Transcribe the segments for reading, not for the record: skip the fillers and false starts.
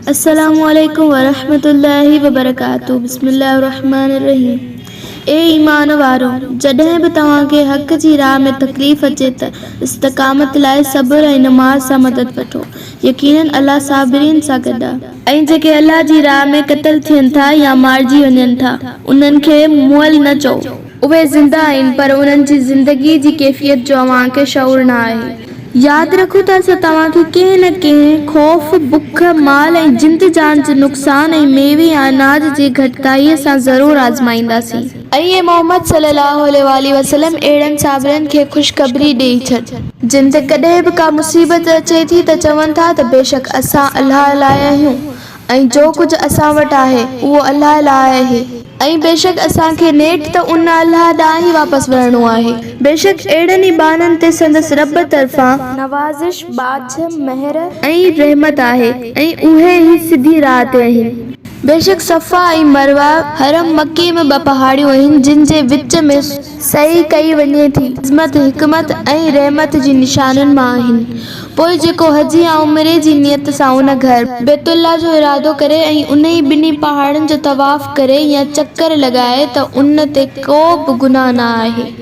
अस्सलामुअलैकुम वरहमतुल्लाहि वबरकातुहू। बिस्मिल्लाहिर्रहमानिर्रहीम। ए ईमान वारो, जॾहिं बि तव्हांखे हक़ जी राह में तकलीफ़ अचे त इस्तक़ामत लाइ सब्र ऐं नमाज़ सां मदद वठो। यकीनन अल्लाह साबिरीन सां गॾु आहे। ऐं जेके अल्लाह जी राह में क़त्ल थियनि था या मारिजी वञनि था, उन्हनि खे मुअल न चओ। उहे ज़िंदा आहिनि, पर उन्हनि जी ज़िंदगी जी कैफ़ियत जो अव्हांखे शऊर न आहे। यादि रखो त असां तव्हांखे कंहिं न कंहिं ख़ौफ़, बुख, माल ऐं जिंद जान जे नुक़सान ऐं मेवे या अनाज जी घटिताईअ सां ज़रूरु आज़माईंदासीं। ऐं मोहम्मद सल्लल्लाहु अलैहि वसल्लम अहिड़नि साबिरनि खे ख़ुशख़बरी ॾेई छॾ, जिन ते कॾहिं बि का मुसीबत अचे थी त चवनि था त बेशक असां अल्लाह लाइ आहियूं ऐं जो कुझु असां वटि आहे उहो अल्लाह लाइ आहे, ऐं बेशक असांखे नेठ त उन अल्लाह ॾांहुं ई वापसि वञिणो आहे। बेशक अहिड़नि ई बाननि ते संदसि रब तरफ़ां नवाज़िश, बाछ, महर ऐं रहमत आहे, ऐं उहे ई सिधी राह ते आहिनि। बेशक सफ़ा ऐं मरवा हरम मकी में 2 पहाड़ियूं आहिनि, जिन जे विच में सही कई वञे थी इज़्मत, हिकमत ऐं रहमत जी निशानियुनि मां आहिनि। पोइ जेको हज या उमरे जी नियत सां उन घर बैतुल्लाह जो इरादो करे ऐं उन ई 2 पहाड़नि जो तवाफ़ करे या चकर लॻाए त उन ते को बि गुनाह न आहे।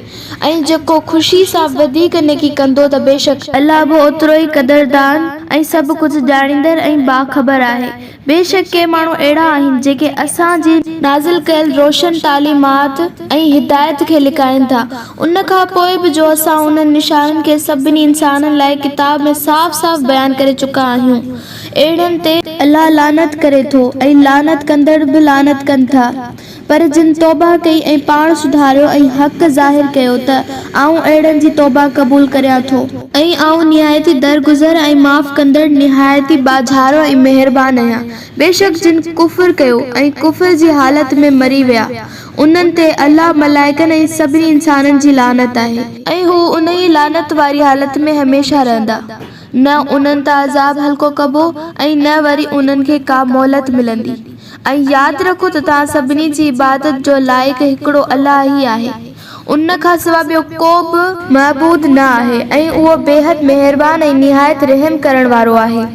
ऐं जेको ख़ुशी सां वधीक नेकी कंदो त बेशक अल्लाह बि ओतिरो ई क़दरदान ऐं सभु कुझु ॼाणींदड़ ऐं बाख़बर आहे। बेशक के माण्हू अहिड़ा आहिनि जेके असांजी नाज़िल कयल रोशन तालीमात ऐं हिदायत खे लिकाइनि था, उन खां पोइ बि जो असां उन्हनि निशाननि खे सभिनी इंसाननि लाइ किताब में साफ़ साफ़ बयानु करे चुका आहियूं। अहिड़नि ते अल्लाह लानत करे थो ऐं लानत कंदड़ बि लानत कनि था। पर जिन तौबा कई ऐं पाण सुधारियो ऐं हक़ ज़ाहिर कयो त आऊं अहिड़नि जी तौबा क़बूल करियां थो, ऐं आऊं निहायती दरगुज़र ऐं माफ़ कंदड़ निहायती बाझारो ऐं महिरबान आहियां। बेशक जिन कुफ़र कयो ऐं कुफ़र जी हालत में मरी विया, उन्हनि ते अल्लाह, मलाइकनि ऐं सभिनी इंसाननि जी लानत आहे, ऐं हू उन ई लानत वारी हालत में हमेशह रहंदा। न उन्हनि तां अज़ाब हल्को कबो ऐं न वरी उन्हनि खे का मोहलत मिलंदी। ऐं यादि रखो त तव्हां सभिनी जी इबादत जो लाइक़ हिकिड़ो अल्लाह ई आहे, उन खां सवाइ ॿियो को बि महबूद न आहे, ऐं उहो बेहद महिरबान ऐं निहायत रहम करण वारो आहे।